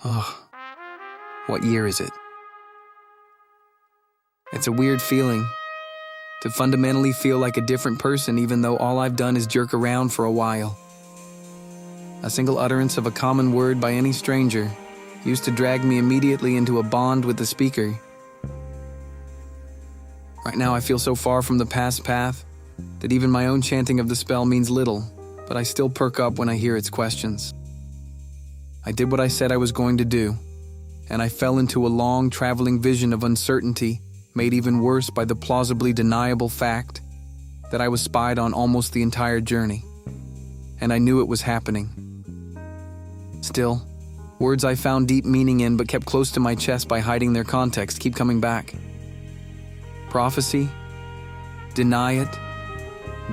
Ugh. What year is it? It's a weird feeling to fundamentally feel like a different person even though all I've done is jerk around for a while. A single utterance of a common word by any stranger used to drag me immediately into a bond with the speaker. Right now I feel so far from the past path that even my own chanting of the spell means little, but I still perk up when I hear its questions. I did what I said I was going to do, and I fell into a long traveling vision of uncertainty, made even worse by the plausibly deniable fact that I was spied on almost the entire journey, and I knew it was happening. Still, words I found deep meaning in but kept close to my chest by hiding their context keep coming back. Prophecy, deny it,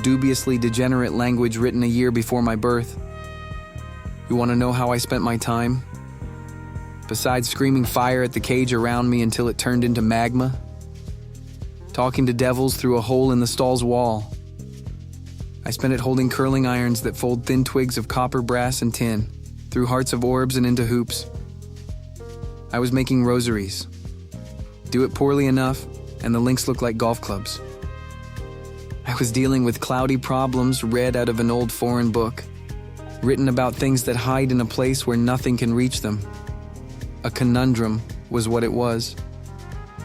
dubiously degenerate language written a year before my birth. You want to know how I spent my time? Besides screaming fire at the cage around me until it turned into magma, talking to devils through a hole in the stall's wall, I spent it holding curling irons that fold thin twigs of copper, brass, and tin through hearts of orbs and into hoops. I was making rosaries. Do it poorly enough, and the links look like golf clubs. I was dealing with cloudy problems read out of an old foreign book, written about things that hide in a place where nothing can reach them. A conundrum was what it was.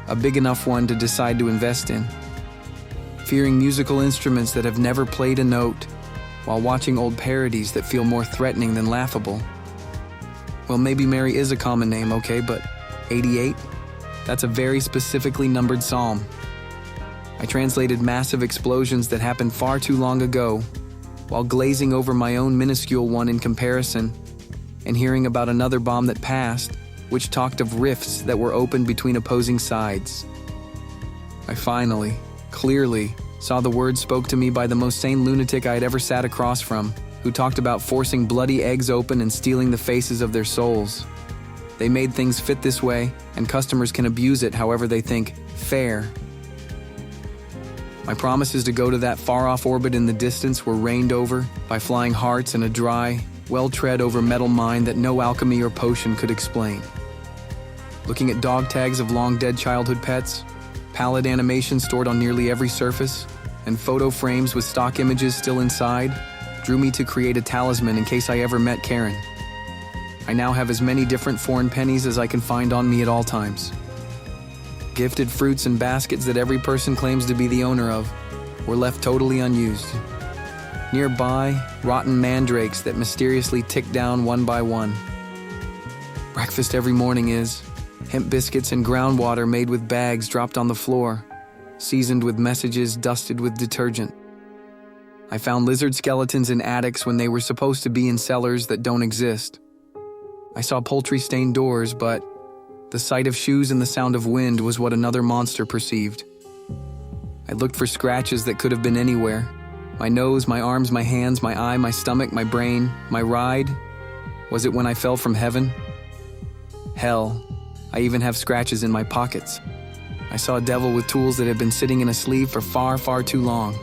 A big enough one to decide to invest in. Fearing musical instruments that have never played a note, while watching old parodies that feel more threatening than laughable. Well, maybe Mary is a common name, okay, but 88? That's a very specifically numbered psalm. I translated massive explosions that happened far too long ago, while glazing over my own minuscule one in comparison, and hearing about another bomb that passed, which talked of rifts that were opened between opposing sides. I finally, clearly, saw the words spoke to me by the most sane lunatic I had ever sat across from, who talked about forcing bloody eggs open and stealing the faces of their souls. They made things fit this way, and customers can abuse it however they think fair. My promises to go to that far-off orbit in the distance were reigned over by flying hearts and a dry, well-tread-over metal mine that no alchemy or potion could explain. Looking at dog tags of long-dead childhood pets, pallid animations stored on nearly every surface, and photo frames with stock images still inside, drew me to create a talisman in case I ever met Karen. I now have as many different foreign pennies as I can find on me at all times. Gifted fruits and baskets that every person claims to be the owner of were left totally unused. Nearby, rotten mandrakes that mysteriously tick down one by one. Breakfast every morning is hemp biscuits and groundwater made with bags dropped on the floor, seasoned with messages dusted with detergent. I found lizard skeletons in attics when they were supposed to be in cellars that don't exist. I saw poultry-stained doors, but the sight of shoes and the sound of wind was what another monster perceived. I looked for scratches that could have been anywhere. My nose, my arms, my hands, my eye, my stomach, my brain, my ride. Was it when I fell from heaven? Hell, I even have scratches in my pockets. I saw a devil with tools that had been sitting in a sleeve for far, far too long.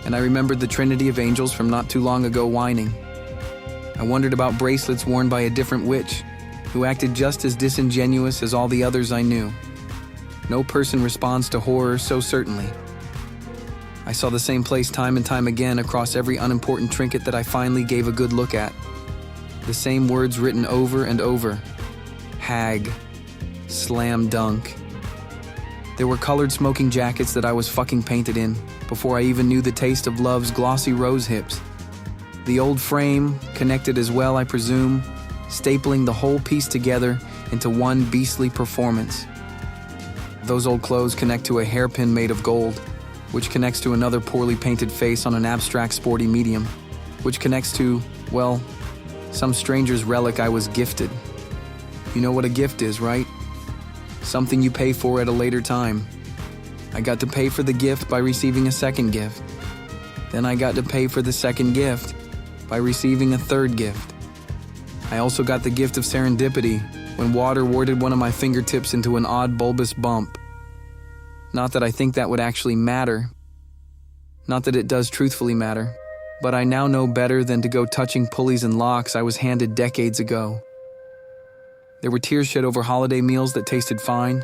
And I remembered the trinity of angels from not too long ago whining. I wondered about bracelets worn by a different witch, who acted just as disingenuous as all the others I knew. No person responds to horror so certainly. I saw the same place time and time again across every unimportant trinket that I finally gave a good look at. The same words written over and over. Hag. Slam dunk. There were colored smoking jackets that I was fucking painted in before I even knew the taste of love's glossy rose hips. The old frame, connected as well, I presume, stapling the whole piece together into one beastly performance. Those old clothes connect to a hairpin made of gold, which connects to another poorly painted face on an abstract sporty medium, which connects to, well, some stranger's relic I was gifted. You know what a gift is, right? Something you pay for at a later time. I got to pay for the gift by receiving a second gift. Then I got to pay for the second gift by receiving a third gift. I also got the gift of serendipity when water warded one of my fingertips into an odd bulbous bump. Not that I think that would actually matter. Not that it does truthfully matter. But I now know better than to go touching pulleys and locks I was handed decades ago. There were tears shed over holiday meals that tasted fine,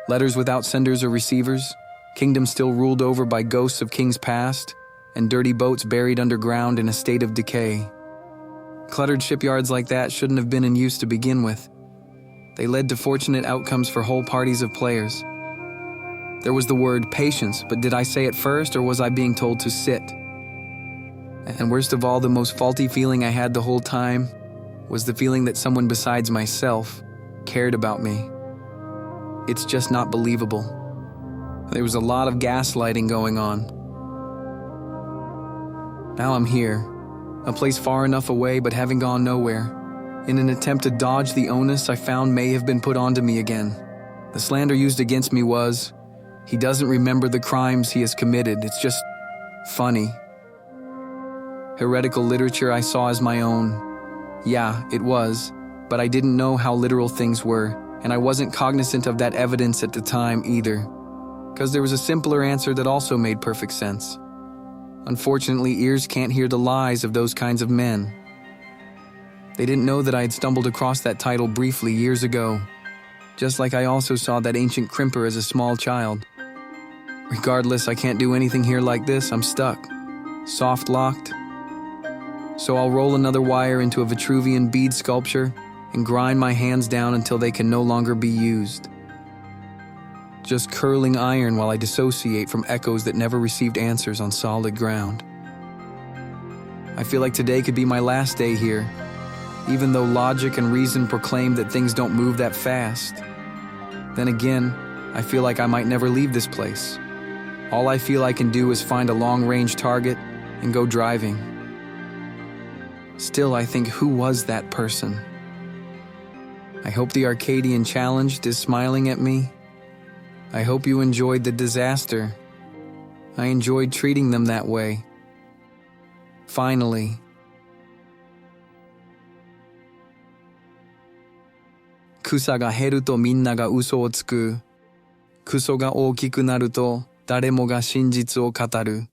letters without senders or receivers, kingdoms still ruled over by ghosts of kings past, and dirty boats buried underground in a state of decay. Cluttered shipyards like that shouldn't have been in use to begin with. They led to fortunate outcomes for whole parties of players. There was the word patience, but did I say it first, or was I being told to sit? And worst of all, the most faulty feeling I had the whole time was the feeling that someone besides myself cared about me. It's just not believable. There was a lot of gaslighting going on. Now I'm here, a place far enough away but having gone nowhere. In an attempt to dodge the onus I found may have been put onto me again. The slander used against me was, he doesn't remember the crimes he has committed, it's just funny. Heretical literature I saw as my own. Yeah, it was, but I didn't know how literal things were, and I wasn't cognizant of that evidence at the time either. Because there was a simpler answer that also made perfect sense. Unfortunately, ears can't hear the lies of those kinds of men. They didn't know that I had stumbled across that title briefly years ago, just like I also saw that ancient crimper as a small child. Regardless, I can't do anything here like this, I'm stuck. Soft-locked. So I'll roll another wire into a Vitruvian bead sculpture and grind my hands down until they can no longer be used. Just curling iron while I dissociate from echoes that never received answers on solid ground. I feel like today could be my last day here, even though logic and reason proclaim that things don't move that fast. Then again, I feel like I might never leave this place. All I feel I can do is find a long-range target and go driving. Still, I think, who was that person? I hope the Arcadian challenged is smiling at me. I hope you enjoyed the disaster. I enjoyed treating them that way. Finally. 草が減るとみんなが嘘をつく。クソが大きくなると誰もが真実を語る。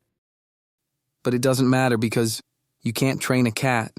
But it doesn't matter because you can't train a cat.